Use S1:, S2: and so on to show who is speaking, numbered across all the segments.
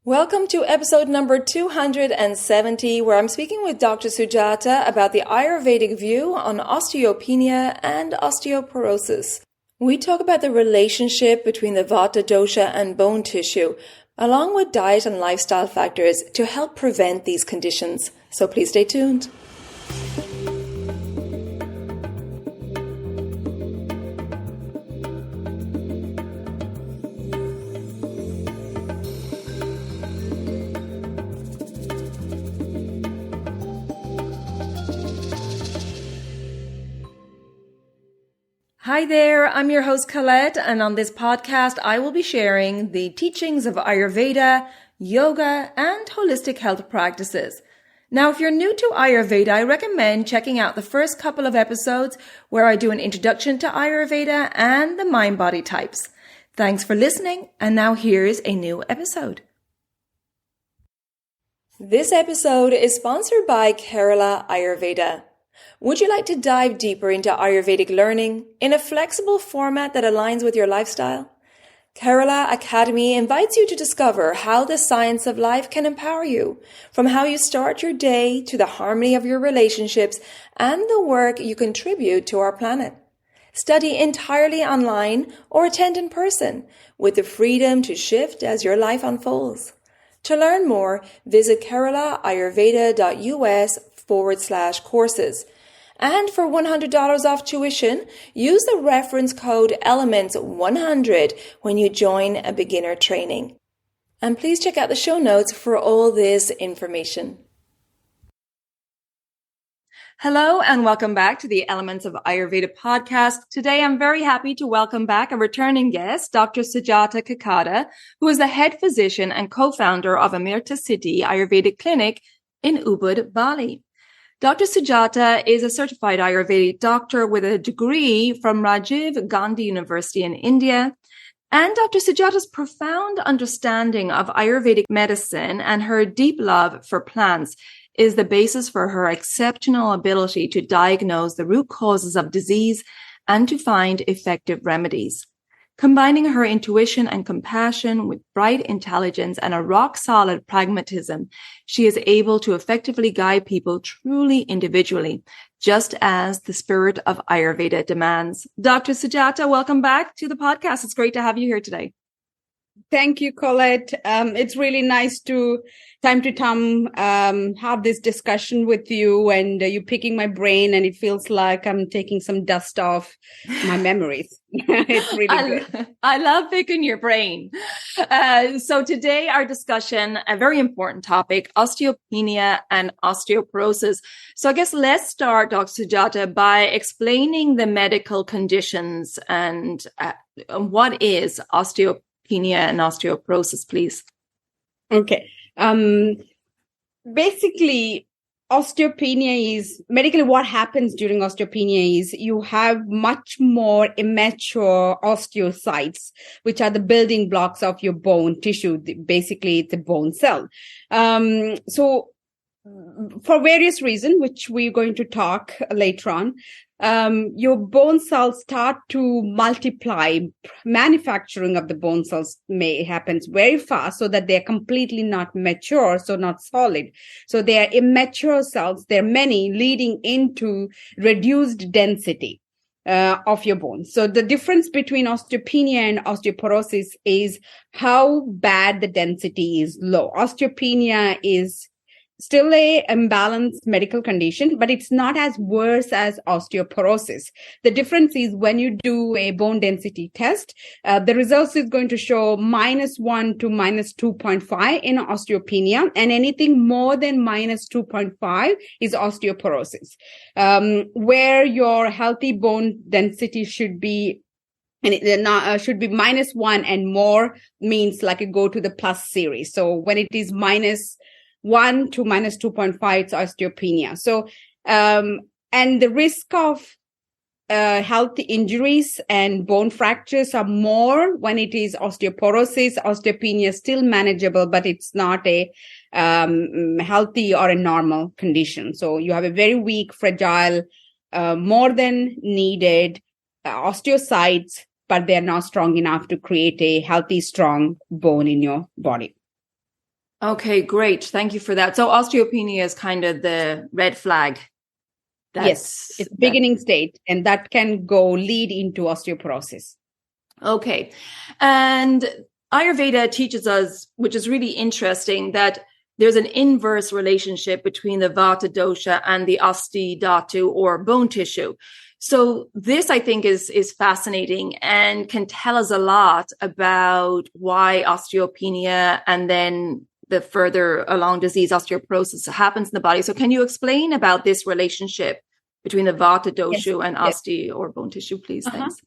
S1: Welcome to episode number 270, where I'm speaking with Dr. Sujatha about the Ayurvedic view on osteopenia and osteoporosis. We talk about the relationship between the Vata dosha and bone tissue, along with diet and lifestyle factors to help prevent these conditions. So please stay tuned. Hi there, I'm your host Colette, and on this podcast I will be sharing the teachings of Ayurveda, yoga, and holistic health practices. Now, if you're new to Ayurveda, I recommend checking out the first couple of episodes where I do an introduction to Ayurveda and the mind-body types. Thanks for listening, and now here's a new episode. This episode is sponsored by Kerala Ayurveda. Would you like to dive deeper into Ayurvedic learning in a flexible format that aligns with your lifestyle? Kerala Academy invites you to discover how the science of life can empower you, from how you start your day to the harmony of your relationships and the work you contribute to our planet. Study entirely online or attend in person with the freedom to shift as your life unfolds. To learn more, visit keralaayurveda.us/courses. And for $100 off tuition, use the reference code ELEMENTS100 when you join a beginner training. And please check out the show notes for all this information. Hello and welcome back to the Elements of Ayurveda podcast. Today I'm very happy to welcome back a returning guest, Dr. Sujatha Kekada, who is the head physician and co-founder of AmrtaSiddhi Ayurvedic Clinic in Ubud, Bali. Dr. Sujatha is a certified Ayurvedic doctor with a degree from Rajiv Gandhi University in India. And Dr. Sujatha's profound understanding of Ayurvedic medicine and her deep love for plants is the basis for her exceptional ability to diagnose the root causes of disease and to find effective remedies. Combining her intuition and compassion with bright intelligence and a rock-solid pragmatism, she is able to effectively guide people truly individually, just as the spirit of Ayurveda demands. Dr. Sujatha, welcome back to the podcast. It's great to have you here today.
S2: Thank you, Colette. It's really nice to time have this discussion with you, and you picking my brain, and it feels like I'm taking some dust off my memories. It's really good.
S1: I love picking your brain. So today our discussion, a very important topic, osteopenia and osteoporosis. So I guess let's start, Dr. Sujatha, by explaining the medical conditions and what is osteopenia and osteoporosis, please.
S2: Okay. Basically, osteopenia is medically what happens during osteopenia is you have much more immature osteocytes, which are the building blocks of your bone tissue. Basically, it's a bone cell. So for various reasons, which we're going to talk later on, your bone cells start to multiply. Manufacturing of the bone cells happens very fast so that they're completely not mature, so not solid. So they are immature cells. There are many leading into reduced density of your bones. So the difference between osteopenia and osteoporosis is how bad the density is low. Osteopenia is still a imbalanced medical condition, but it's not as worse as osteoporosis. The difference is when you do a bone density test, the results is going to show -1 to -2.5 in osteopenia, and anything more than -2.5 is osteoporosis, where your healthy bone density should be. And it should be -1 and more means like a go to the plus series. So when it is -1 to -2.5, it's osteopenia. So, and the risk of health injuries and bone fractures are more when it is osteoporosis. Osteopenia is still manageable, but it's not a healthy or a normal condition. So you have a very weak, fragile, more than needed osteocytes, but they're not strong enough to create a healthy, strong bone in your body.
S1: Okay, great. Thank you for that. So osteopenia is kind of the red flag.
S2: Yes, it's beginning state, and that can lead into osteoporosis.
S1: Okay. And Ayurveda teaches us, which is really interesting, that there's an inverse relationship between the Vata dosha and the asthi dhatu or bone tissue. So this, I think, is fascinating and can tell us a lot about why osteopenia and then the further along disease osteoporosis happens in the body. So can you explain about this relationship between the Vata dosha and asthi or bone tissue, please? Thanks.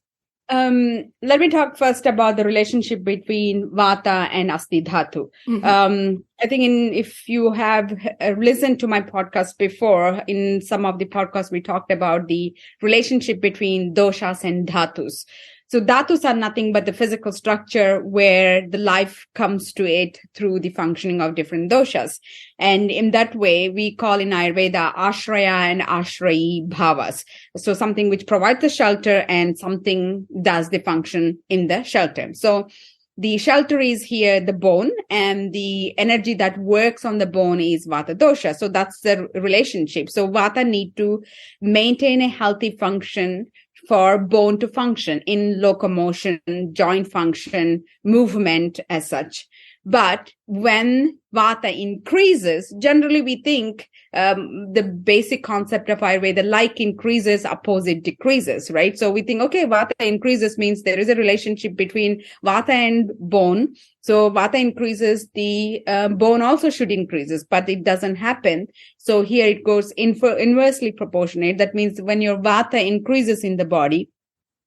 S2: Let me talk first about the relationship between Vata and asthi dhatu. Mm-hmm. I think if you have listened to my podcast before, in some of the podcasts, we talked about the relationship between doshas and dhatus. So dhatus are nothing but the physical structure where the life comes to it through the functioning of different doshas. And in that way, we call in Ayurveda ashraya and ashrayi bhavas. So something which provides the shelter and something does the function in the shelter. So the shelter is here, the bone, and the energy that works on the bone is Vata dosha. So that's the relationship. So Vata need to maintain a healthy function for bone to function in locomotion, joint function, movement as such. But when Vata increases, generally we think the basic concept of Ayurveda, like increases, opposite decreases, right? So we think, okay, Vata increases means there is a relationship between Vata and bone. So Vata increases, the bone also should increases, but it doesn't happen. So here it goes inversely proportionate. That means when your Vata increases in the body,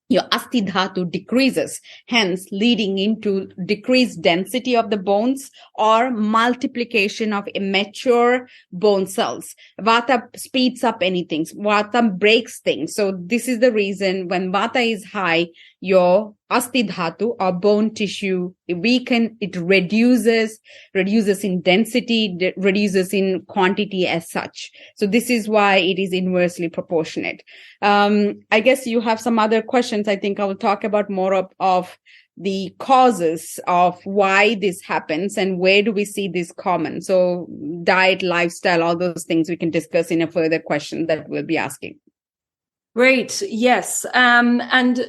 S2: your asthi dhatu decreases, hence leading into decreased density of the bones or multiplication of immature bone cells. Vata speeds up anything. Vata breaks things. So this is the reason when Vata is high, your asthi dhatu or bone tissue weaken, it reduces in density, reduces in quantity as such. So this is why it is inversely proportionate. I guess you have some other questions. I think I will talk about more of the causes of why this happens and where do we see this common. So diet, lifestyle, all those things we can discuss in a further question that we'll be asking.
S1: Great. Yes. And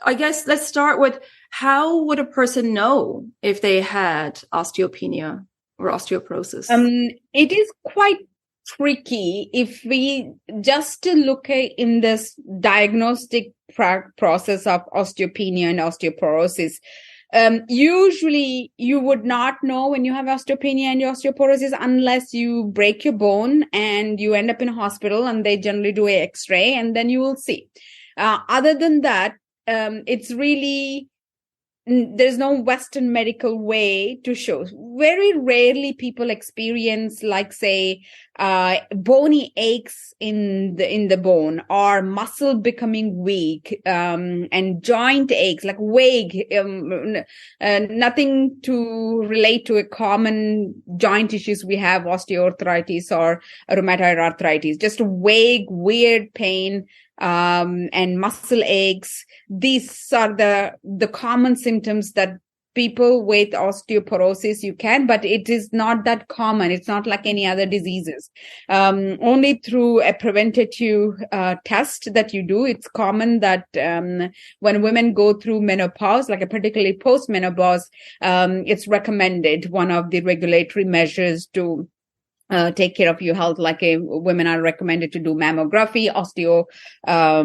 S1: I guess let's start with, how would a person know if they had osteopenia or osteoporosis?
S2: It is quite tricky if we just look at in this diagnostic process of osteopenia and osteoporosis. Usually you would not know when you have osteopenia and osteoporosis unless you break your bone and you end up in a hospital and they generally do an X-ray and then you will see. Other than that, it's really, there's no Western medical way to show. Very rarely people experience, like say, bony aches in the bone or muscle becoming weak, and joint aches, like vague, nothing to relate to a common joint issues we have, osteoarthritis or rheumatoid arthritis, just vague, weird pain, and muscle aches. These are the common symptoms that people with osteoporosis but it is not that common. It's not like any other diseases. Only through a preventative test that you do, it's common that when women go through menopause, like particularly post-menopause, it's recommended, one of the regulatory measures to take care of your health, like women are recommended to do mammography.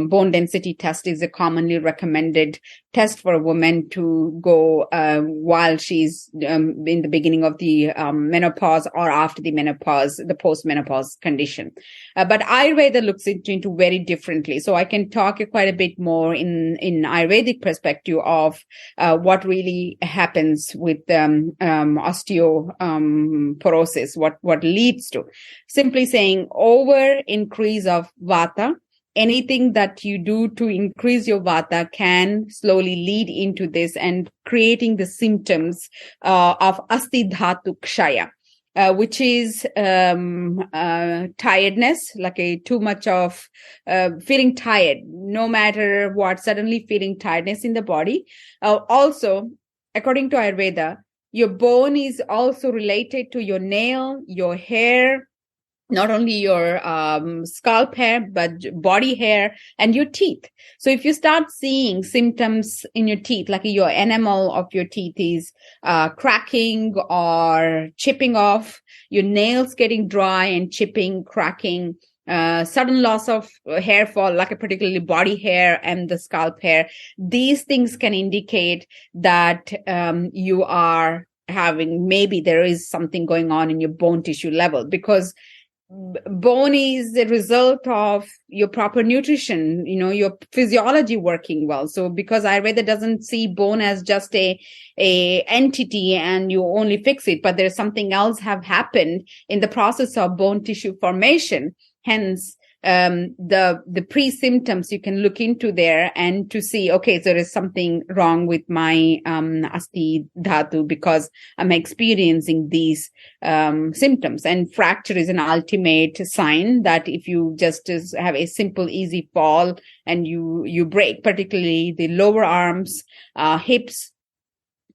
S2: Bone density test is a commonly recommended test for a woman to go while she's in the beginning of the menopause or after the menopause, the post-menopause condition. But Ayurveda looks into very differently. So I can talk quite a bit more in Ayurvedic perspective of what really happens with osteoporosis, what leads to. Simply saying, over increase of Vata, anything that you do to increase your Vata can slowly lead into this and creating the symptoms of asthi dhatu kshaya, which is tiredness, like too much of feeling tired, no matter what, suddenly feeling tiredness in the body. Also, according to Ayurveda, Your bone is also related to your nail, your hair, not only your scalp hair, but body hair and your teeth. So if you start seeing symptoms in your teeth, like your enamel of your teeth is cracking or chipping off, your nails getting dry and chipping, cracking, sudden loss of hair fall, like a particularly body hair and the scalp hair, these things can indicate that you are having, maybe there is something going on in your bone tissue level, because bone is the result of your proper nutrition, your physiology working well. So because Ayurveda doesn't see bone as just a entity and you only fix it, but there's something else have happened in the process of bone tissue formation. Hence, the pre-symptoms you can look into there and to see, okay, so there is something wrong with my asthi dhatu because I'm experiencing these symptoms. And fracture is an ultimate sign that if you just have a simple, easy fall and you break, particularly the lower arms, hips,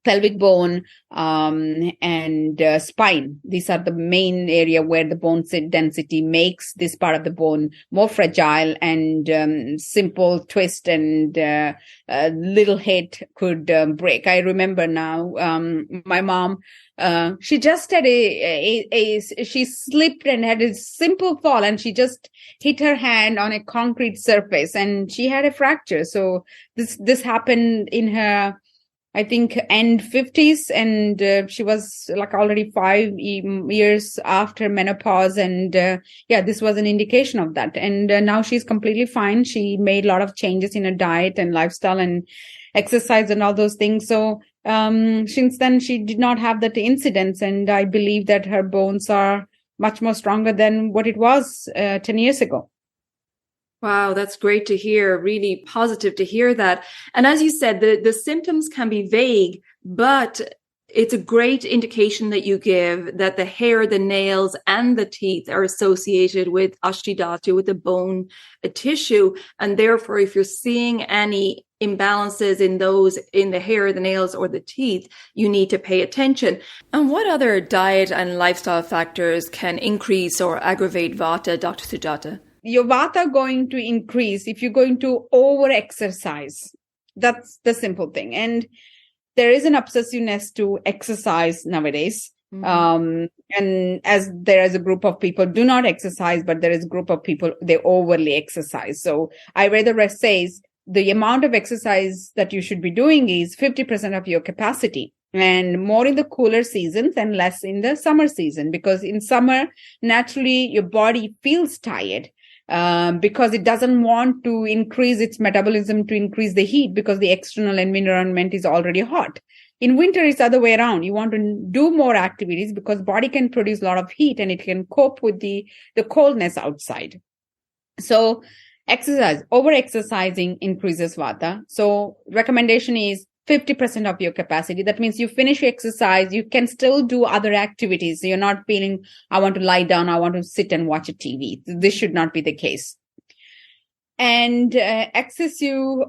S2: pelvic bone, and spine. These are the main area where the bone density makes this part of the bone more fragile, and simple twist and little hit could break. I remember now, my mom, she just had she slipped and had a simple fall, and she just hit her hand on a concrete surface and she had a fracture. So this happened in her, I think, end 50s, and she was like already 5 years after menopause. And this was an indication of that. And now she's completely fine. She made a lot of changes in her diet and lifestyle and exercise and all those things. So since then, she did not have that incidence. And I believe that her bones are much more stronger than what it was 10 years ago.
S1: Wow, that's great to hear. Really positive to hear that. And as you said, the symptoms can be vague, but it's a great indication that you give that the hair, the nails, and the teeth are associated with asthi dhatu, with the bone tissue. And therefore, if you're seeing any imbalances in the hair, the nails, or the teeth, you need to pay attention. And what other diet and lifestyle factors can increase or aggravate Vata, Dr. Sujatha?
S2: Your Vata going to increase if you're going to over-exercise. That's the simple thing. And there is an obsessiveness to exercise nowadays. Mm-hmm. And as there is a group of people do not exercise, but there is a group of people, they overly exercise. So Ayurveda says the amount of exercise that you should be doing is 50% of your capacity. And more in the cooler seasons and less in the summer season, because in summer, naturally, your body feels tired. Because it doesn't want to increase its metabolism to increase the heat because the external environment is already hot. In winter, it's the other way around. You want to do more activities because body can produce a lot of heat and it can cope with the coldness outside. So exercise, over-exercising increases Vata. So recommendation is 50% of your capacity. That means you finish your exercise, you can still do other activities. So you're not feeling, I want to lie down, I want to sit and watch a TV. This should not be the case. And excessive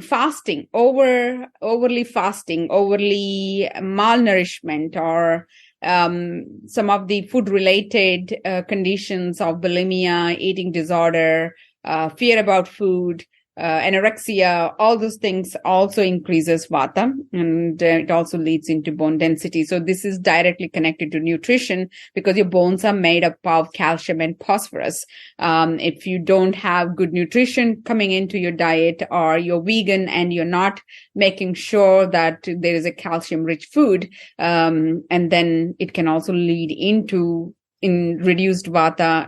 S2: fasting, overly fasting, overly malnourishment, or some of the food-related conditions of bulimia, eating disorder, fear about food, anorexia, all those things also increases Vata, and it also leads into bone density. So this is directly connected to nutrition because your bones are made up of calcium and phosphorus. If you don't have good nutrition coming into your diet, or you're vegan and you're not making sure that there is a calcium rich food, and then it can also lead into increased Vata,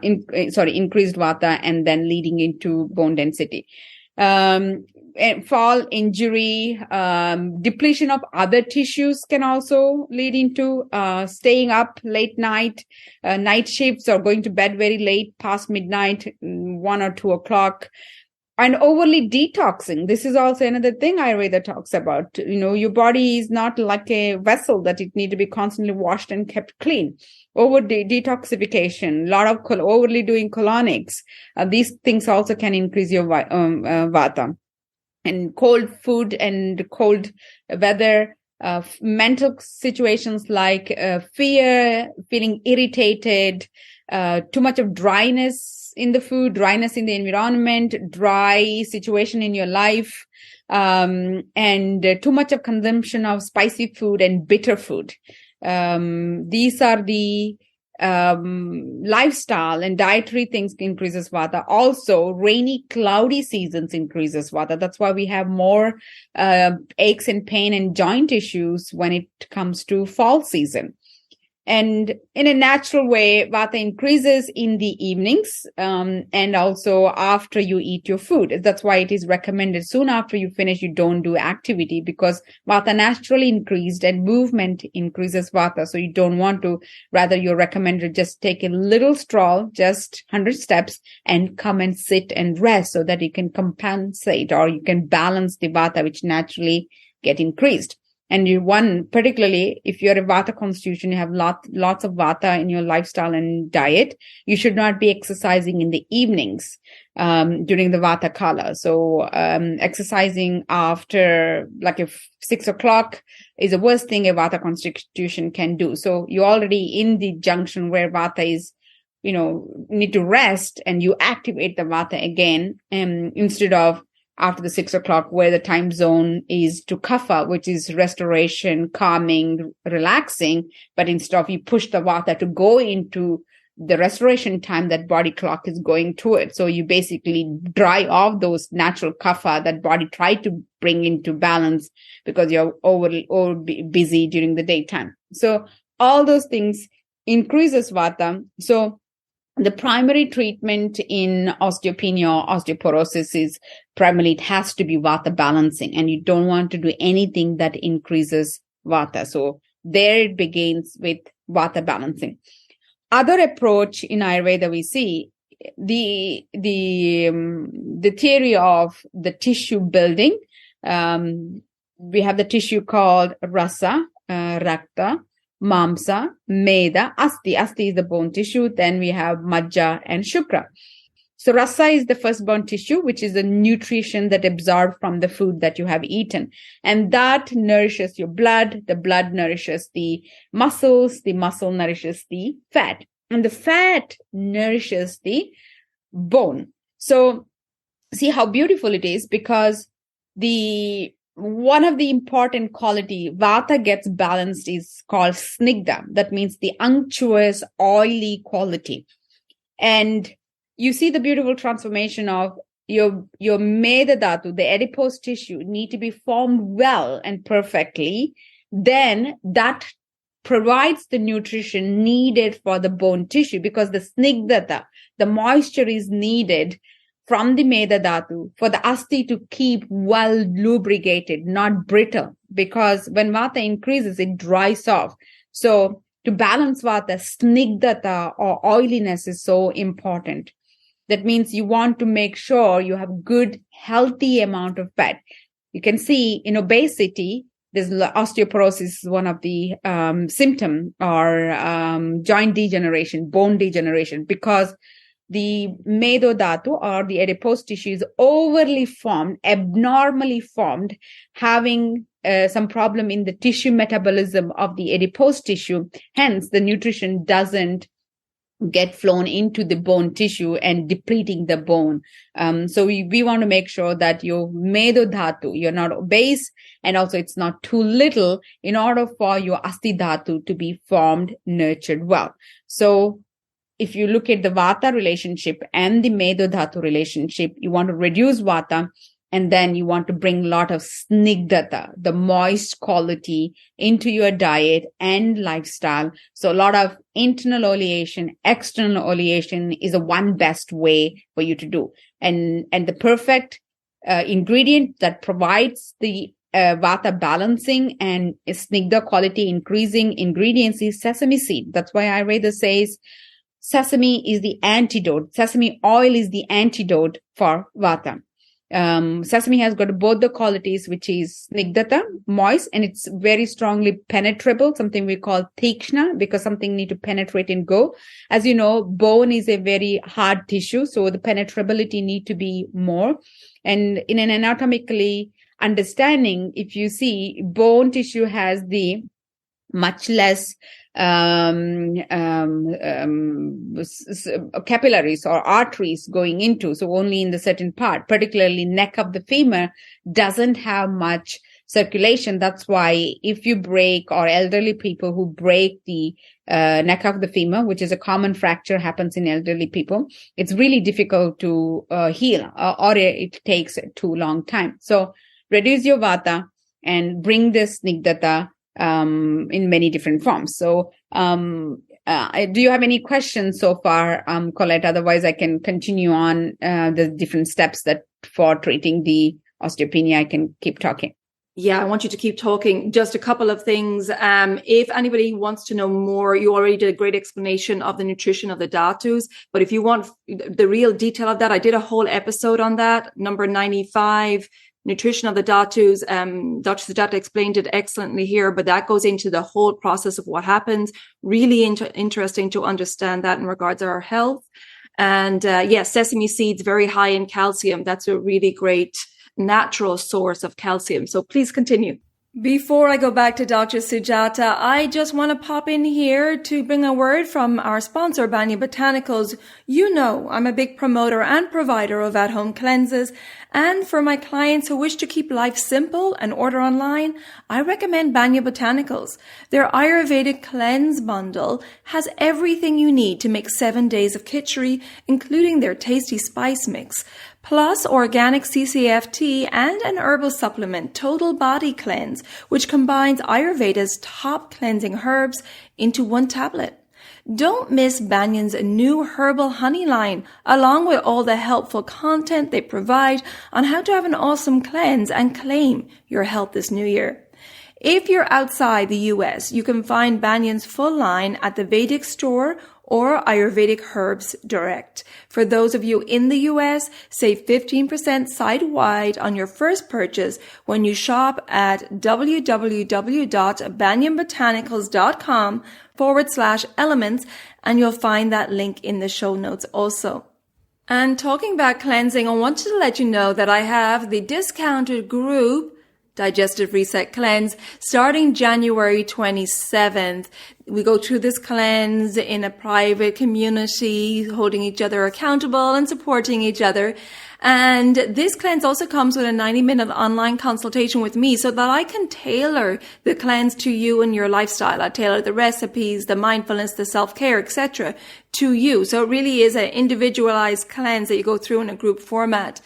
S2: and then leading into bone density. Fall, injury, depletion of other tissues can also lead into staying up late night, night shifts, or going to bed very late, past midnight, 1 or 2 o'clock. And overly detoxing. This is also another thing Ayurveda talks about. Your body is not like a vessel that it needs to be constantly washed and kept clean. Over detoxification, a lot of overly doing colonics. These things also can increase your Vata. And cold food and cold weather mental situations like fear, feeling irritated, too much of dryness in the food, dryness in the environment, dry situation in your life, and too much of consumption of spicy food and bitter food. These are the lifestyle and dietary things increases Vata. Also, rainy, cloudy seasons increases Vata. That's why we have more aches and pain and joint issues when it comes to fall season. And in a natural way, Vata increases in the evenings and also after you eat your food. That's why it is recommended soon after you finish, you don't do activity, because Vata naturally increased and movement increases Vata. So you don't want to, rather you're recommended just take a little stroll, just 100 steps, and come and sit and rest so that you can compensate or you can balance the Vata which naturally get increased. And particularly if you're a Vata constitution, you have lots of Vata in your lifestyle and diet, you should not be exercising in the evenings during the Vata Kala. So exercising after, like if 6 o'clock is the worst thing a Vata constitution can do. So you're already in the junction where Vata is, need to rest, and you activate the Vata again instead of after the 6 o'clock, where the time zone is to kapha, which is restoration, calming, relaxing. But instead of, you push the Vata to go into the restoration time that body clock is going to it. So you basically dry off those natural kapha that body tried to bring into balance because you're over busy during the daytime. So all those things increases Vata. So the primary treatment in osteopenia or osteoporosis is primarily it has to be Vata balancing, and you don't want to do anything that increases Vata. So there it begins with Vata balancing. Other approach in Ayurveda, we see the theory of the tissue building. We have the tissue called rasa, rakta, mamsa, meda, asthi. Asthi is the bone tissue. Then we have majja and shukra. So rasa is the first bone tissue, which is the nutrition that absorbed from the food that you have eaten. And that nourishes your blood. The blood nourishes the muscles. The muscle nourishes the fat. And the fat nourishes the bone. So see how beautiful it is, because one of the important quality Vata gets balanced is called snigdha. That means the unctuous, oily quality. And you see the beautiful transformation of your meda dhatu, the adipose tissue, need to be formed well and perfectly. Then that provides the nutrition needed for the bone tissue, because the snigdhata, the moisture is needed from the meda dhatu for the asthi to keep well lubricated, not brittle, because when Vata increases, it dries off. So to balance Vata, snigdhata or oiliness is so important. That means you want to make sure you have good, healthy amount of fat. You can see in obesity, there's osteoporosis is one of the symptom, or joint degeneration, bone degeneration, because the medo dhatu or the adipose tissue is overly formed, abnormally formed, having some problem in the tissue metabolism of the adipose tissue. Hence, the nutrition doesn't get flown into the bone tissue and depleting the bone. So we want to make sure that your medo dhatu, you're not obese, and also it's not too little, in order for your asthi dhatu to be formed, nurtured well. So if you look at the Vata relationship and the Medo Dhatu relationship, you want to reduce Vata, and then you want to bring a lot of snigdhata, the moist quality, into your diet and lifestyle. So a lot of internal oleation, external oleation is a one best way for you to do. And the perfect ingredient that provides the Vata balancing and snigdha quality increasing ingredients is sesame seed. That's why Ayurveda says sesame is the antidote. Sesame oil is the antidote for Vata. Sesame has got both the qualities, which is snigdhata, moist, and it's very strongly penetrable, something we call tikshna, because something need to penetrate and go. As you know, bone is a very hard tissue, so the penetrability need to be more. And in an anatomically understanding, if you see, bone tissue has the much less capillaries or arteries going into, so only in the certain part, particularly neck of the femur doesn't have much circulation. That's why if you break, or elderly people who break the neck of the femur, which is a common fracture, happens in elderly people, it's really difficult to heal, or it takes too long time. So reduce your vata and bring this snigdhata in many different forms. So do you have any questions so far, Colette? Otherwise, I can continue on the different steps that for treating the osteopenia. I can keep talking.
S1: Yeah, I want you to keep talking. Just a couple of things. If anybody wants to know more, you already did a great explanation of the nutrition of the dhatus. But if you want the real detail of that, I did a whole episode on that, number 95, nutrition of the dhatus. Dr. Sujatha explained it excellently here, but that goes into the whole process of what happens. Really interesting to understand that in regards to our health. And yes, sesame seeds, very high in calcium. That's a really great natural source of calcium. So please continue. Before I go back to Dr. Sujatha, I just want to pop in here to bring a word from our sponsor, Banya Botanicals. You know, I'm a big promoter and provider of at-home cleanses. And for my clients who wish to keep life simple and order online, I recommend Banya Botanicals. Their Ayurvedic cleanse bundle has everything you need to make 7 days of khichdi, including their tasty spice mix, plus organic CCFT and an herbal supplement, Total Body Cleanse, which combines Ayurveda's top cleansing herbs into one tablet. Don't miss Banyan's new herbal honey line, along with all the helpful content they provide on how to have an awesome cleanse and claim your health this new year. If you're outside the US, you can find Banyan's full line at the Vedic store or Ayurvedic Herbs Direct. For those of you in the US, save 15% site-wide on your first purchase when you shop at www.banyanbotanicals.com/elements, and you'll find that link in the show notes also. And talking about cleansing, I wanted to let you know that I have the discounted group Digestive Reset Cleanse starting January 27th. We go through this cleanse in a private community, holding each other accountable and supporting each other. And this cleanse also comes with a 90-minute online consultation with me so that I can tailor the cleanse to you and your lifestyle. I tailor the recipes, the mindfulness, the self-care, etc. to you. So it really is an individualized cleanse that you go through in a group format.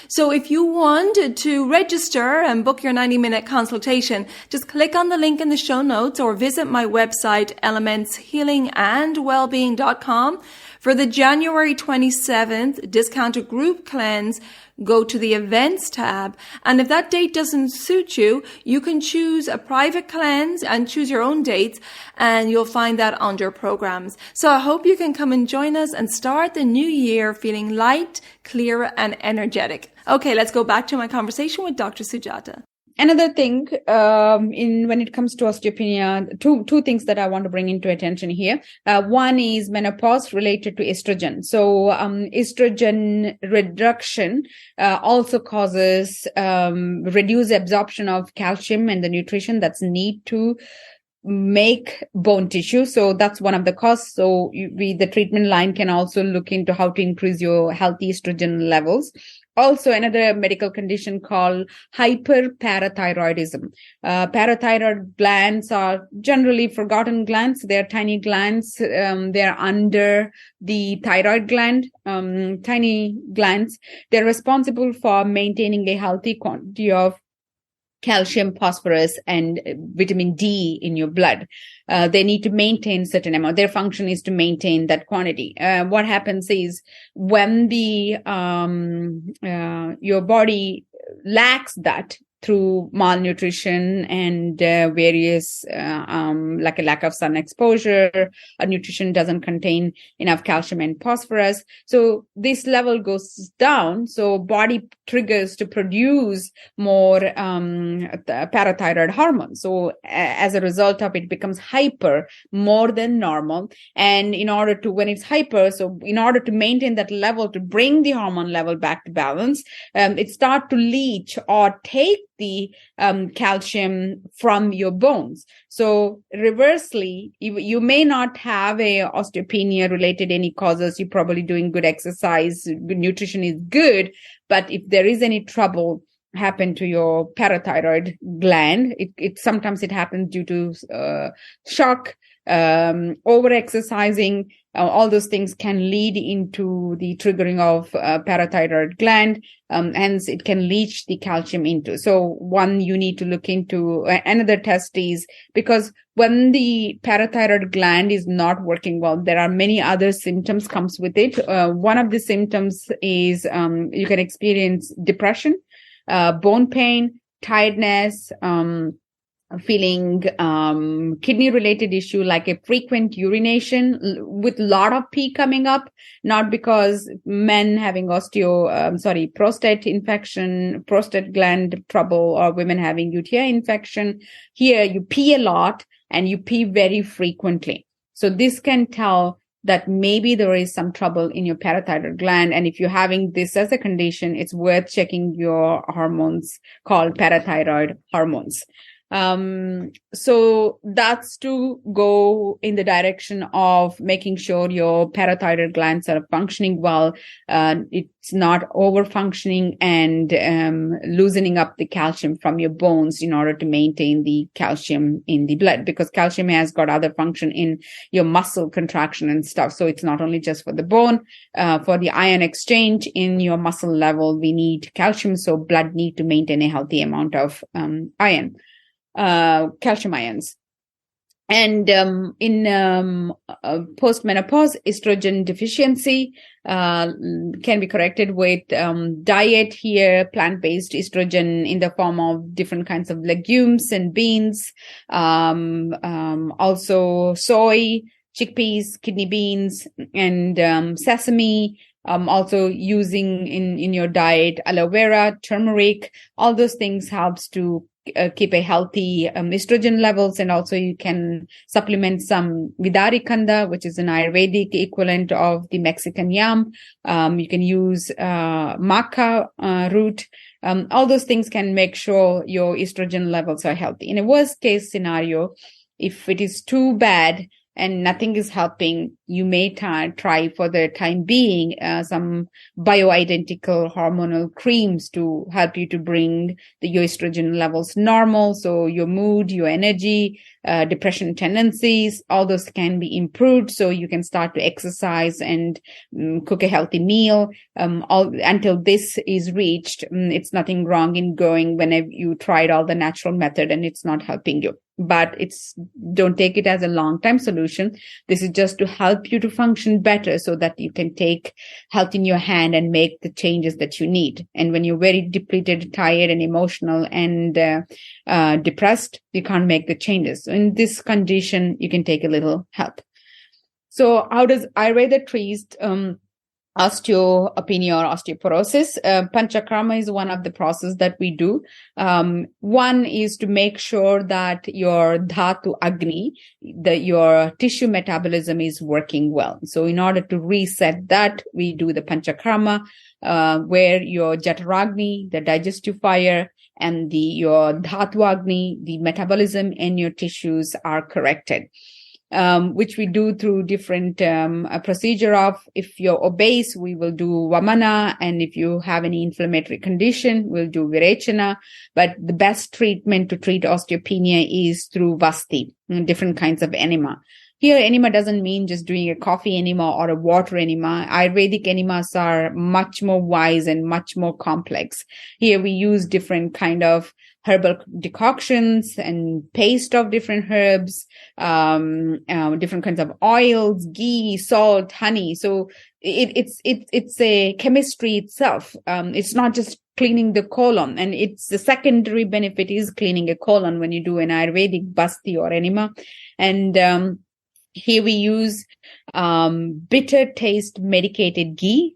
S1: So if you want to register and book your 90-minute consultation, just click on the link in the show notes or visit my website, elementshealingandwellbeing.com. For the January 27th discounted group cleanse, go to the events tab. And if that date doesn't suit you, you can choose a private cleanse and choose your own dates, and you'll find that under programs. So I hope you can come and join us and start the new year feeling light, clear, and energetic. Okay, let's go back to my conversation with Dr. Sujatha.
S2: Another thing, when it comes to osteopenia, two things that I want to bring into attention here. One is menopause related to estrogen. So, estrogen reduction, also causes, reduced absorption of calcium and the nutrition that's needed to make bone tissue. So that's one of the causes. So the treatment line can also look into how to increase your healthy estrogen levels. Also, another medical condition called hyperparathyroidism. Parathyroid glands are generally forgotten glands. They're tiny glands. They're under the thyroid gland, tiny glands. They're responsible for maintaining a healthy quantity of calcium, phosphorus, and vitamin D in your blood. They need to maintain certain amount. Their function is to maintain that quantity. What happens is when your body lacks that through malnutrition and various like a lack of sun exposure, nutrition doesn't contain enough calcium and phosphorus. So this level goes down. So body triggers to produce more parathyroid hormones. So as a result of it becomes hyper more than normal. And when it's hyper, so in order to maintain that level, to bring the hormone level back to balance, it starts to leach or take the calcium from your bones. So reversely, you may not have a osteopenia related any causes. You're probably doing good exercise, good nutrition is good. But if there is any trouble happen to your parathyroid gland, it sometimes it happens due to shock, over exercising. All those things can lead into the triggering of parathyroid gland. Hence, it can leach the calcium into. So one, you need to look into another test is because when the parathyroid gland is not working well, there are many other symptoms comes with it. One of the symptoms is you can experience depression, bone pain, tiredness, feeling kidney related issue like a frequent urination with a lot of pee coming up, not because men having prostate infection, prostate gland trouble, or women having UTI infection. Here you pee a lot and you pee very frequently. So this can tell that maybe there is some trouble in your parathyroid gland. And if you're having this as a condition, it's worth checking your hormones called parathyroid hormones. So that's to go in the direction of making sure your parathyroid glands are functioning well. It's not over functioning and loosening up the calcium from your bones in order to maintain the calcium in the blood, because calcium has got other function in your muscle contraction and stuff. So it's not only just for the bone, for the ion exchange in your muscle level, we need calcium. So blood need to maintain a healthy amount of calcium ions. And in postmenopause, estrogen deficiency can be corrected with diet here, plant-based estrogen in the form of different kinds of legumes and beans, also soy, chickpeas, kidney beans, and sesame. Also using in your diet aloe vera, turmeric, all those things helps to keep a healthy estrogen levels. And also you can supplement some vidarikanda, which is an Ayurvedic equivalent of the Mexican yam. You can use maca root. All those things can make sure your estrogen levels are healthy. In a worst case scenario, if it is too bad and nothing is helping, you may try for the time being some bioidentical hormonal creams to help you to bring your estrogen levels normal. So your mood, your energy, depression tendencies, all those can be improved. So you can start to exercise and cook a healthy meal. Until this is reached, it's nothing wrong in going whenever you tried all the natural method and it's not helping you. But don't take it as a long-term solution. This is just to help you to function better so that you can take health in your hand and make the changes that you need. And when you're very depleted, tired, and emotional and depressed, you can't make the changes. So in this condition, you can take a little help. So how does Ayurveda treat osteopenia or osteoporosis? Panchakarma is one of the processes that we do. One is to make sure that your dhatu agni, your tissue metabolism is working well. So in order to reset that, we do the panchakarma, where your jataragni, the digestive fire, and your dhatu agni, the metabolism in your tissues are corrected. Which we do through different procedure of, if you're obese, we will do Vamana, and if you have any inflammatory condition, we'll do Virechana. But the best treatment to treat osteopenia is through Vasti, different kinds of enema. Here, enema doesn't mean just doing a coffee enema or a water enema. Ayurvedic enemas are much more wise and much more complex. Here we use different kind of herbal decoctions and paste of different herbs, different kinds of oils, ghee, salt, honey. So it's a chemistry itself. It's not just cleaning the colon, and it's the secondary benefit is cleaning a colon when you do an Ayurvedic basti or enema. And Here we use bitter taste medicated ghee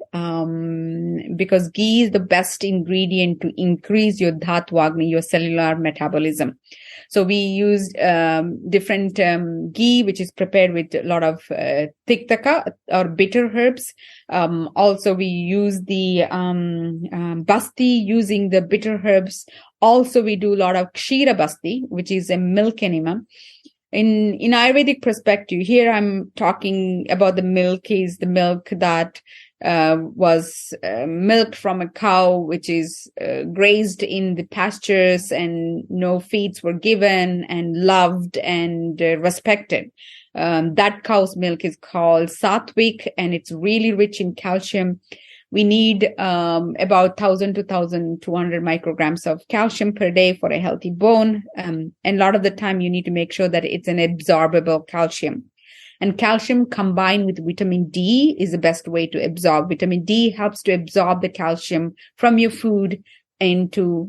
S2: because ghee is the best ingredient to increase your dhatu agni, your cellular metabolism. So we used different ghee, which is prepared with a lot of tiktaka or bitter herbs. Also, we use the basti using the bitter herbs. Also, we do a lot of kshira basti, which is a milk enema. In Ayurvedic perspective, here I'm talking about the milk is the milk that was milked from a cow, which is grazed in the pastures and no feeds were given and loved and respected. That cow's milk is called sattvic and it's really rich in calcium. We need about 1,000 to 1,200 micrograms of calcium per day for a healthy bone. And a lot of the time you need to make sure that it's an absorbable calcium. And calcium combined with vitamin D is the best way to absorb. Vitamin D helps to absorb the calcium from your food into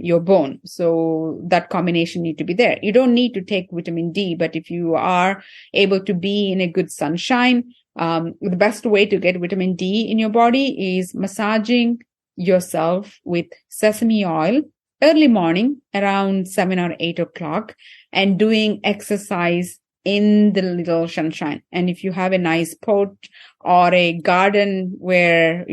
S2: your bone. So that combination need to be there. You don't need to take vitamin D, but if you are able to be in a good sunshine, the best way to get vitamin D in your body is massaging yourself with sesame oil early morning around 7 or 8 o'clock and doing exercise in the little sunshine. And if you have a nice porch or a garden where,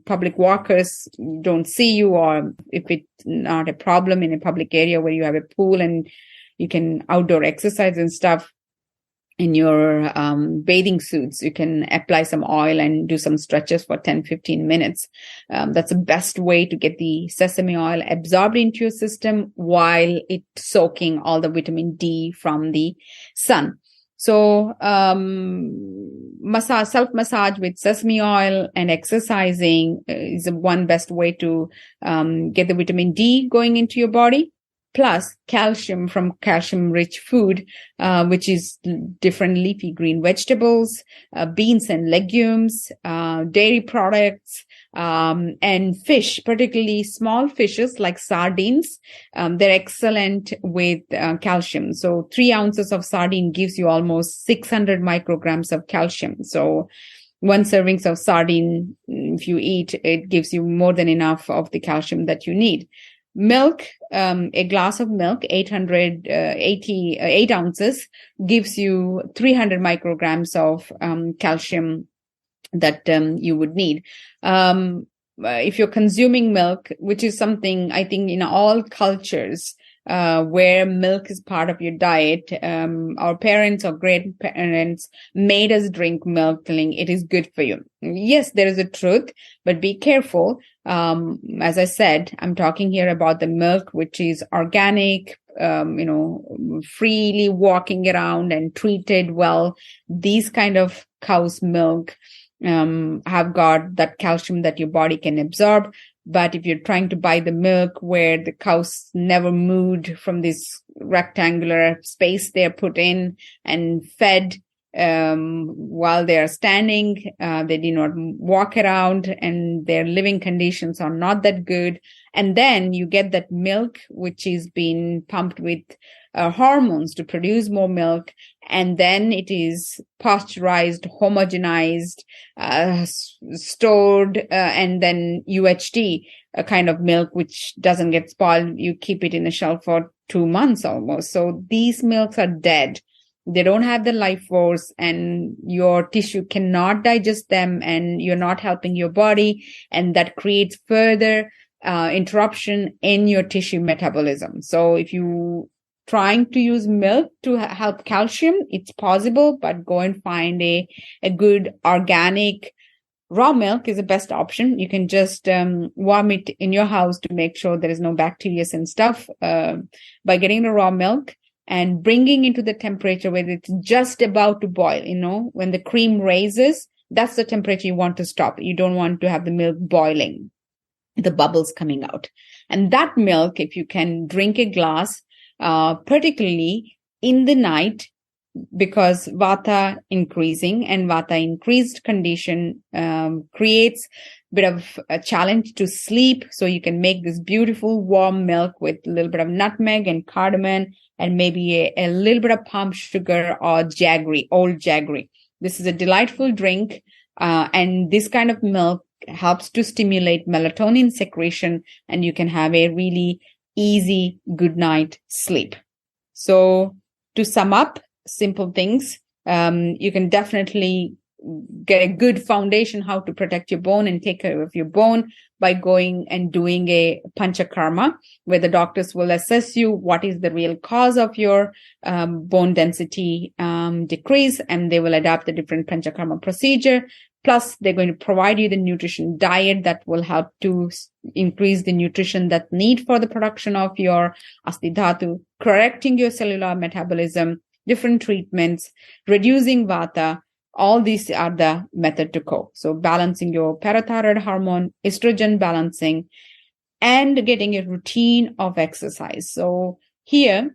S2: public walkers don't see you, or if it's not a problem in a public area where you have a pool and you can outdoor exercise and stuff, in your bathing suits, you can apply some oil and do some stretches for 10-15 minutes. That's the best way to get the sesame oil absorbed into your system while it's soaking all the vitamin D from the sun. So self-massage with sesame oil and exercising is one best way to get the vitamin D going into your body. Plus calcium from calcium-rich food, which is different leafy green vegetables, beans and legumes, dairy products, and fish, particularly small fishes like sardines. They're excellent with calcium. So 3 ounces of sardine gives you almost 600 micrograms of calcium. So 1 serving of sardine, if you eat, it gives you more than enough of the calcium that you need. Milk, a glass of milk, 8 ounces, gives you 300 micrograms of calcium that you would need. If you're consuming milk, which is something I think in all cultures where milk is part of your diet, our parents or grandparents made us drink milk, telling it is good for you. Yes, there is a truth, but be careful. As I said, I'm talking here about the milk, which is organic, freely walking around and treated well. These kind of cow's milk have got that calcium that your body can absorb. But if you're trying to buy the milk where the cows never moved from this rectangular space they're put in and fed while they are standing, they do not walk around and their living conditions are not that good. And then you get that milk, which is being pumped with hormones to produce more milk. And then it is pasteurized, homogenized, stored, and then UHT, a kind of milk which doesn't get spoiled. You keep it in a shelf for 2 months almost. So these milks are dead. They don't have the life force and your tissue cannot digest them and you're not helping your body. And that creates further interruption in your tissue metabolism. So if you trying to use milk to help calcium, it's possible, but go and find a good organic raw milk is the best option. You can just warm it in your house to make sure there is no bacteria and stuff by getting the raw milk and bringing into the temperature where it's just about to boil. When the cream raises, that's the temperature you want to stop. You don't want to have the milk boiling, the bubbles coming out. And that milk, if you can drink a glass, particularly in the night, because Vata increasing, and Vata increased condition creates a bit of a challenge to sleep. So you can make this beautiful warm milk with a little bit of nutmeg and cardamom and maybe a little bit of palm sugar or jaggery, old jaggery. This is a delightful drink, and this kind of milk helps to stimulate melatonin secretion, and you can have a really easy good night sleep. So to sum up, simple things, you can definitely get a good foundation how to protect your bone and take care of your bone by going and doing a panchakarma, where the doctors will assess you what is the real cause of your bone density decrease, and they will adapt the different panchakarma procedure. Plus, they're going to provide you the nutrition diet that will help to increase the nutrition that need for the production of your asthi dhatu, correcting your cellular metabolism, different treatments, reducing vata. All these are the method to go. So balancing your parathyroid hormone, estrogen balancing, and getting a routine of exercise. So here,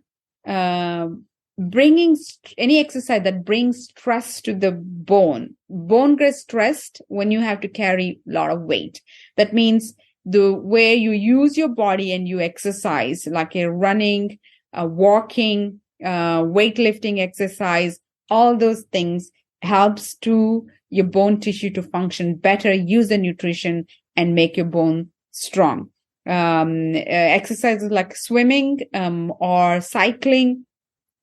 S2: bringing any exercise that brings stress to the bone. Bone gets stressed when you have to carry a lot of weight. That means the way you use your body and you exercise, like a running, walking, weightlifting exercise, all those things helps to your bone tissue to function better, use the nutrition, and make your bone strong. Exercises like swimming or cycling,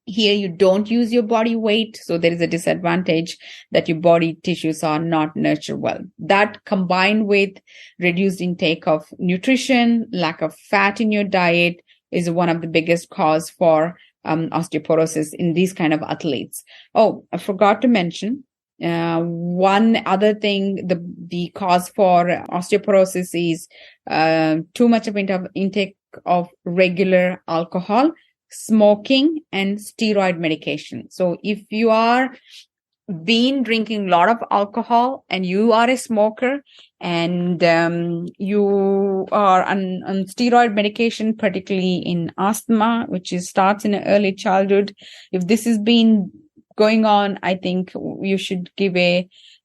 S2: here you don't use your body weight, so there is a disadvantage that your body tissues are not nurtured well. That combined with reduced intake of nutrition, lack of fat in your diet is one of the biggest cause for osteoporosis in these kind of athletes. Oh, I forgot to mention one other thing. The cause for osteoporosis is too much of intake of regular alcohol, smoking, and steroid medication. So if you are been drinking a lot of alcohol and you are a smoker and you are on steroid medication, particularly in asthma, which starts in early childhood, if this has been going on, I think you should give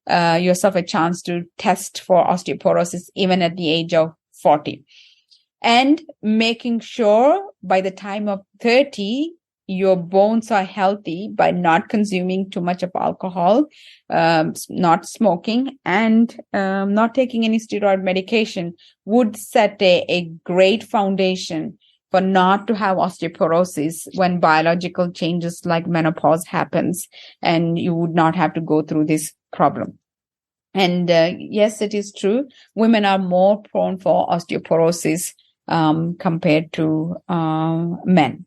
S2: yourself a chance to test for osteoporosis even at the age of 40. And making sure by the time of 30, your bones are healthy by not consuming too much of alcohol, not smoking, and not taking any steroid medication would set a great foundation for not to have osteoporosis when biological changes like menopause happens, and you would not have to go through this problem. And yes, it is true. Women are more prone for osteoporosis compared to men.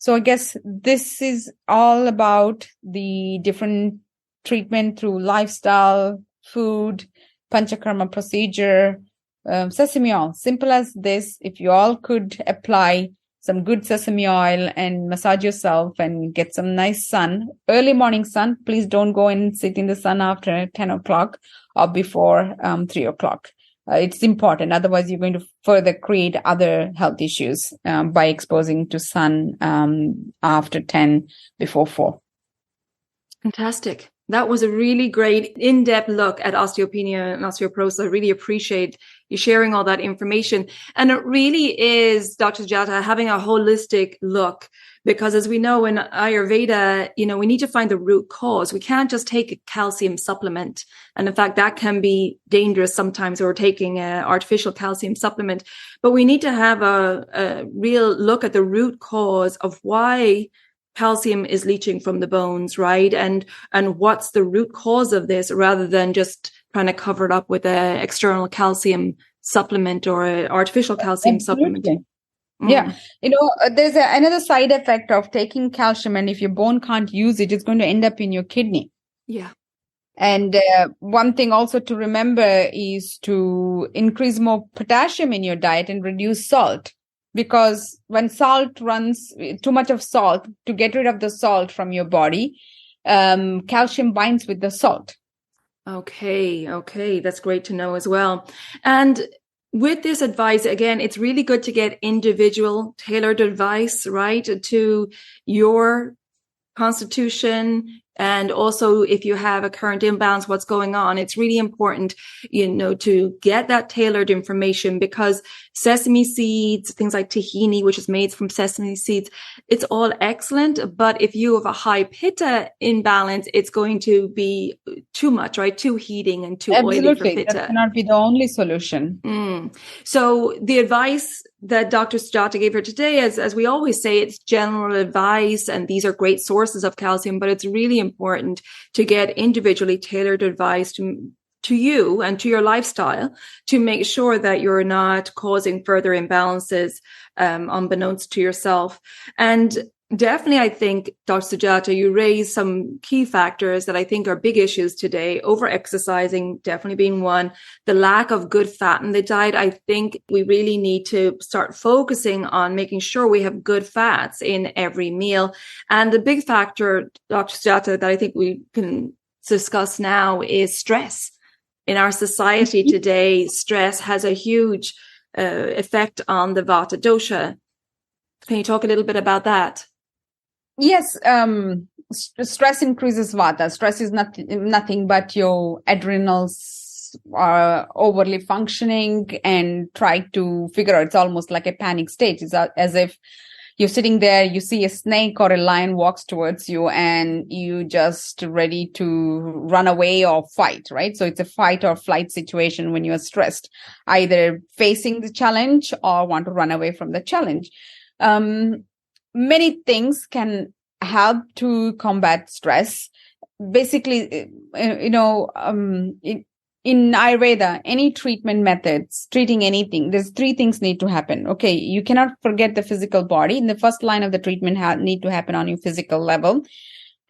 S2: So I guess this is all about the different treatment through lifestyle, food, panchakarma procedure, sesame oil. Simple as this. If you all could apply some good sesame oil and massage yourself and get some nice sun, early morning sun. Please don't go and sit in the sun after 10 o'clock or before 3 o'clock. It's important. Otherwise, you're going to further create other health issues by exposing to sun after 10, before 4.
S1: Fantastic. That was a really great in-depth look at osteopenia and osteoporosis. I really appreciate you sharing all that information. And it really is, Dr. Sujatha, having a holistic look, because as we know in Ayurveda, we need to find the root cause. We can't just take a calcium supplement. And in fact, that can be dangerous sometimes, or taking an artificial calcium supplement. But we need to have a real look at the root cause of why calcium is leaching from the bones, right? And what's the root cause of this, rather than just trying to cover it up with an external calcium supplement or an artificial calcium supplement.
S2: Yeah. There's another side effect of taking calcium, and if your bone can't use it, it's going to end up in your kidney.
S1: Yeah.
S2: And one thing also to remember is to increase more potassium in your diet and reduce salt. Because when salt runs, too much of salt, to get rid of the salt from your body, calcium binds with the salt.
S1: Okay. That's great to know as well. And with this advice, again, it's really good to get individual tailored advice, right, to your constitution, and also if you have a current imbalance, what's going on. It's really important, to get that tailored information, because sesame seeds, things like tahini, which is made from sesame seeds, it's all excellent. But if you have a high pitta imbalance, it's going to be too much, right? Too heating and too oily for pitta.
S2: That cannot be the only solution.
S1: So the advice that Dr. Sujatha gave her today, as we always say, it's general advice, and these are great sources of calcium, but it's really important to get individually tailored advice to you and to your lifestyle to make sure that you're not causing further imbalances unbeknownst to yourself. And definitely, I think, Dr. Sujatha, you raised some key factors that I think are big issues today. Over-exercising definitely being one. The lack of good fat in the diet. I think we really need to start focusing on making sure we have good fats in every meal. And the big factor, Dr. Sujatha, that I think we can discuss now is stress. In our society today, stress has a huge effect on the Vata dosha. Can you talk a little bit about that?
S2: Yes, stress increases Vata. Stress is nothing but your adrenals are overly functioning and try to figure out. It's almost like a panic state. It's as if you're sitting there, you see a snake or a lion walks towards you, and you just ready to run away or fight, right? So it's a fight or flight situation when you're stressed, either facing the challenge or want to run away from the challenge. Many things can help to combat stress. Basically, in Ayurveda, any treatment methods, treating anything, there's three things need to happen. Okay, you cannot forget the physical body. In the first line of the treatment need to happen on your physical level.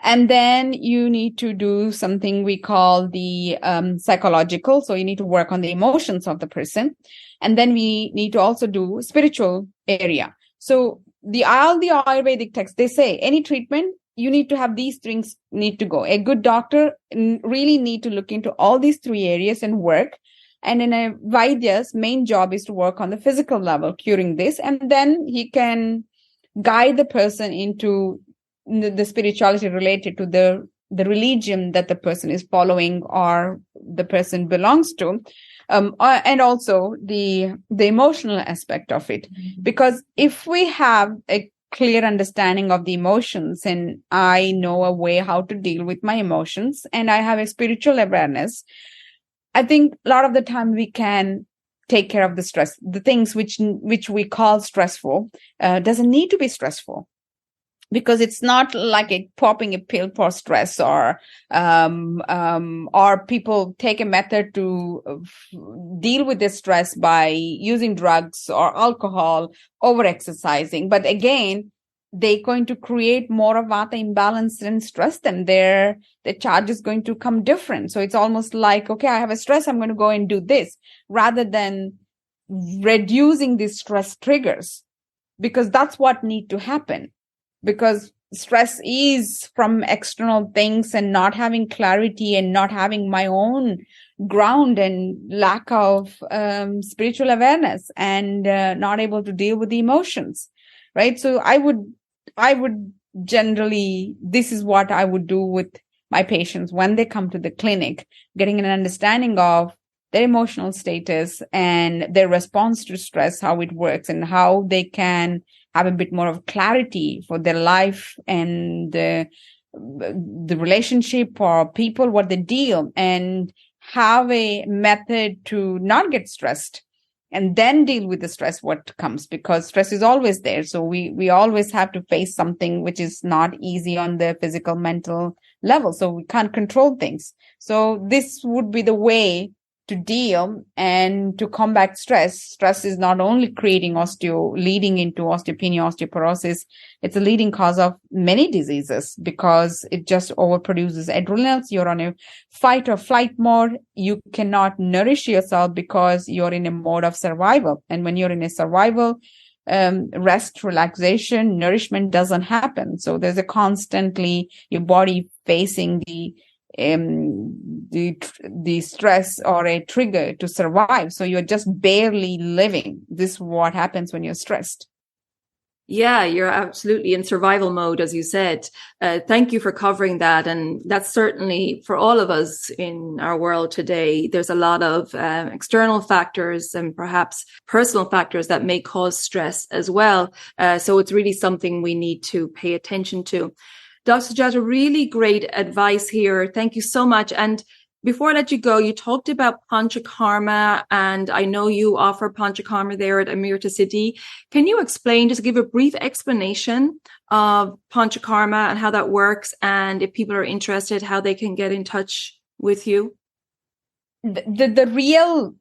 S2: And then you need to do something we call the psychological. So you need to work on the emotions of the person. And then we need to also do spiritual area. So all the Ayurvedic texts, they say any treatment, you need to have these things need to go. A good doctor really need to look into all these three areas and work. And in a Vaidya's main job is to work on the physical level, curing this. And then he can guide the person into the spirituality related to the religion that the person is following or the person belongs to. And also the emotional aspect of it. Because if we have a clear understanding of the emotions, and I know a way how to deal with my emotions, and I have a spiritual awareness, I think a lot of the time we can take care of the stress. The things which we call stressful doesn't need to be stressful. Because it's not like popping a pill for stress, or people take a method to deal with the stress by using drugs or alcohol, over-exercising. But again, they're going to create more of Vata imbalance and stress, then their charge is going to come different. So it's almost like, okay, I have a stress, I'm going to go and do this, rather than reducing these stress triggers, because that's what need to happen. Because stress is from external things, and not having clarity and not having my own ground and lack of spiritual awareness, and not able to deal with the emotions, right? So I would generally, this is what I would do with my patients when they come to the clinic, getting an understanding of their emotional status and their response to stress, how it works, and how they can have a bit more of clarity for their life and the relationship or people, what they deal, and have a method to not get stressed, and then deal with the stress what comes, because stress is always there. So we always have to face something which is not easy on the physical, mental level. So we can't control things. So this would be the way to deal and to combat stress. Stress is not only creating leading into osteopenia, osteoporosis. It's a leading cause of many diseases, because it just overproduces adrenals. You're on a fight or flight mode. You cannot nourish yourself because you're in a mode of survival. And when you're in a survival, rest, relaxation, nourishment doesn't happen. So there's a constantly your body facing the stress or a trigger to survive. So you're just barely living. This is what happens when you're stressed.
S1: Yeah, you're absolutely in survival mode, as you said. Thank you for covering that. And that's certainly for all of us in our world today. There's a lot of external factors and perhaps personal factors that may cause stress as well. So it's really something we need to pay attention to. Dr. Sujatha, really great advice here. Thank you so much. And before I let you go, you talked about Panchakarma, and I know you offer Panchakarma there at AmrtaSiddhi. Can you explain, just give a brief explanation of Panchakarma and how that works, and if people are interested, how they can get in touch with you?
S2: The real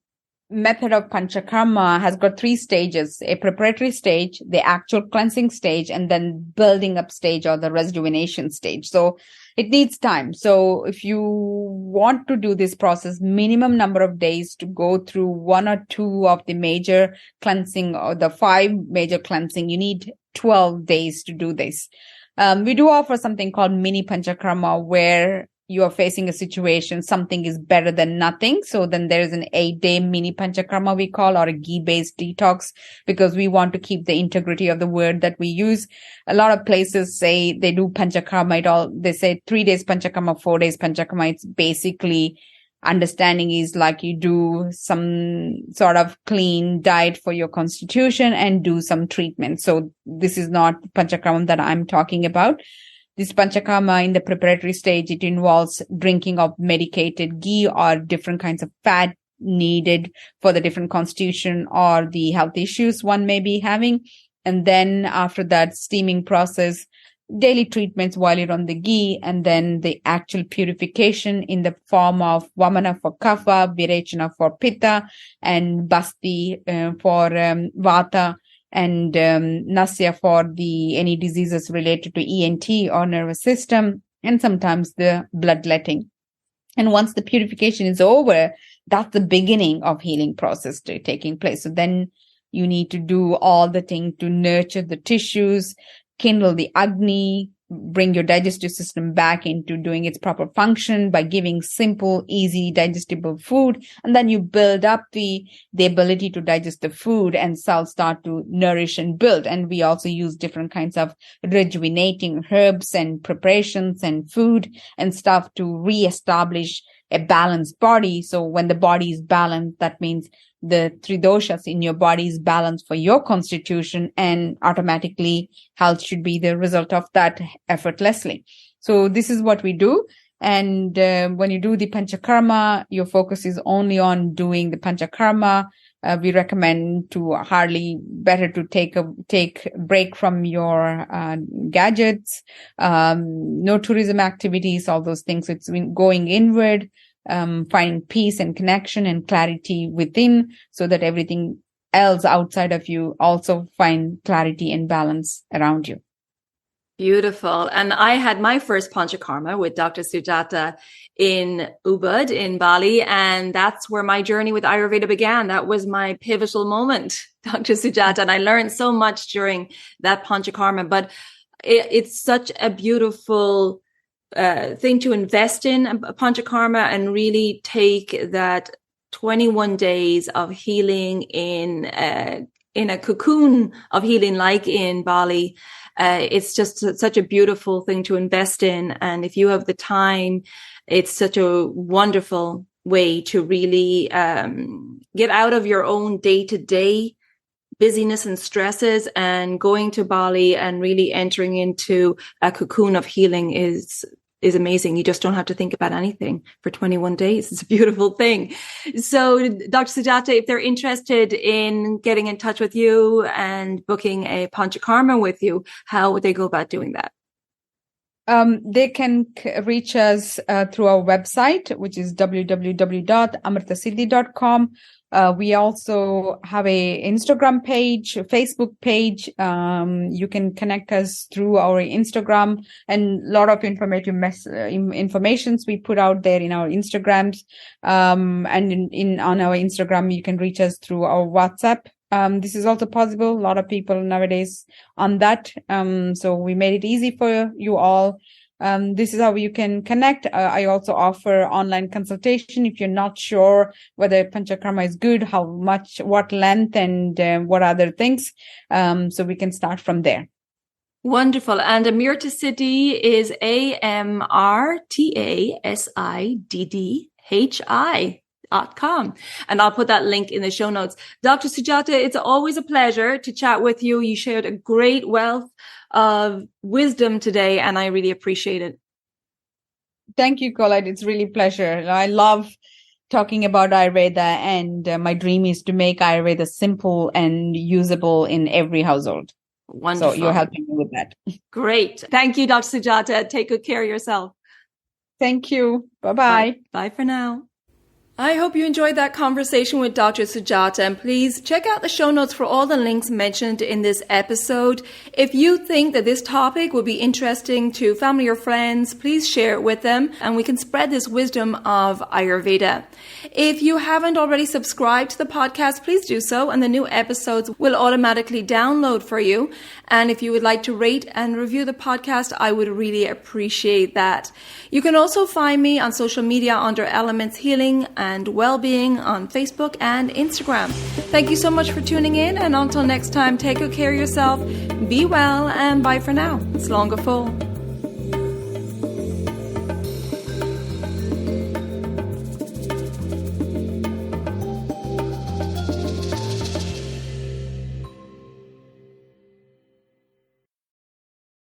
S2: method of Panchakarma has got 3 stages: a preparatory stage, the actual cleansing stage, and then building up stage, or the rejuvenation stage. So it needs time. So if you want to do this process, minimum number of days to go through 1 or 2 of the major cleansing, or the 5 major cleansing, you need 12 days to do this. We do offer something called mini Panchakarma, where you are facing a situation, something is better than nothing. So then there is an 8-day mini Panchakarma we call, or a ghee-based detox, because we want to keep the integrity of the word that we use. A lot of places say they do Panchakarma, they say 3 days Panchakarma, 4 days Panchakarma. It's basically, understanding is like you do some sort of clean diet for your constitution and do some treatment. So this is not Panchakarma that I'm talking about. This Panchakarma in the preparatory stage, it involves drinking of medicated ghee or different kinds of fat needed for the different constitution or the health issues one may be having. And then after that, steaming process, daily treatments while you're on the ghee, and then the actual purification in the form of Vamana for Kapha, Virechana for Pitta, and Basti for Vata, and Nasya for any diseases related to ENT or nervous system, and sometimes the bloodletting. And once the purification is over, that's the beginning of healing process taking place. So then you need to do all the things to nurture the tissues, kindle the Agni, bring your digestive system back into doing its proper function by giving simple, easy, digestible food. And then you build up the ability to digest the food, and cells start to nourish and build. And we also use different kinds of rejuvenating herbs and preparations and food and stuff to reestablish a balanced body. So when the body is balanced, that means the 3 doshas in your body is balanced for your constitution, and automatically health should be the result of that effortlessly. So this is what we do. And when you do the Panchakarma, your focus is only on doing the Panchakarma. We recommend better to take a break from your gadgets, no tourism activities, all those things. It's going inward, finding peace and connection and clarity within, so that everything else outside of you also find clarity and balance around you.
S1: Beautiful. And I had my first Panchakarma with Dr. Sujatha in Ubud in Bali. And that's where my journey with Ayurveda began. That was my pivotal moment, Dr. Sujatha. And I learned so much during that Panchakarma. But it's such a beautiful thing to invest in, a Panchakarma, and really take that 21 days of healing in a cocoon of healing, like in Bali. It's just such a beautiful thing to invest in. And if you have the time, it's such a wonderful way to really get out of your own day-to-day busyness and stresses, and going to Bali and really entering into a cocoon of healing is amazing. You just don't have to think about anything for 21 days. It's a beautiful thing. So Dr. Sujatha, if they're interested in getting in touch with you and booking a Panchakarma with you, how would they go about doing that?
S2: They can reach us through our website, which is www.AmrtaSiddhi.com. We also have a Instagram page, Facebook page. You can connect us through our Instagram, and a lot of informative informations we put out there in our Instagrams. And on our Instagram, you can reach us through our WhatsApp. This is also possible. A lot of people nowadays on that. So we made it easy for you all. This is how you can connect. I also offer online consultation if you're not sure whether panchakarma is good, how much, what length, and what other things. So we can start from there.
S1: Wonderful. And AmrtaSiddhi is AmrtaSiddhi.com. And I'll put that link in the show notes. Dr. Sujatha, it's always a pleasure to chat with you. You shared a great wealth of wisdom today, and I really appreciate it.
S2: Thank you, Colette. It's really a pleasure. I love talking about Ayurveda, and my dream is to make Ayurveda simple and usable in every household.
S1: Wonderful.
S2: So you're helping me with that.
S1: Great. Thank you, Dr. Sujatha. Take good care of yourself.
S2: Thank you. Bye-bye.
S1: Bye for now. I hope you enjoyed that conversation with Dr. Sujatha, and please check out the show notes for all the links mentioned in this episode. If you think that this topic would be interesting to family or friends, please share it with them and we can spread this wisdom of Ayurveda. If you haven't already subscribed to the podcast, please do so, and the new episodes will automatically download for you. And if you would like to rate and review the podcast, I would really appreciate that. You can also find me on social media under Elements Healing and Wellbeing on Facebook and Instagram. Thank you so much for tuning in, and until next time, take good care of yourself, be well, and bye for now. It's longer full.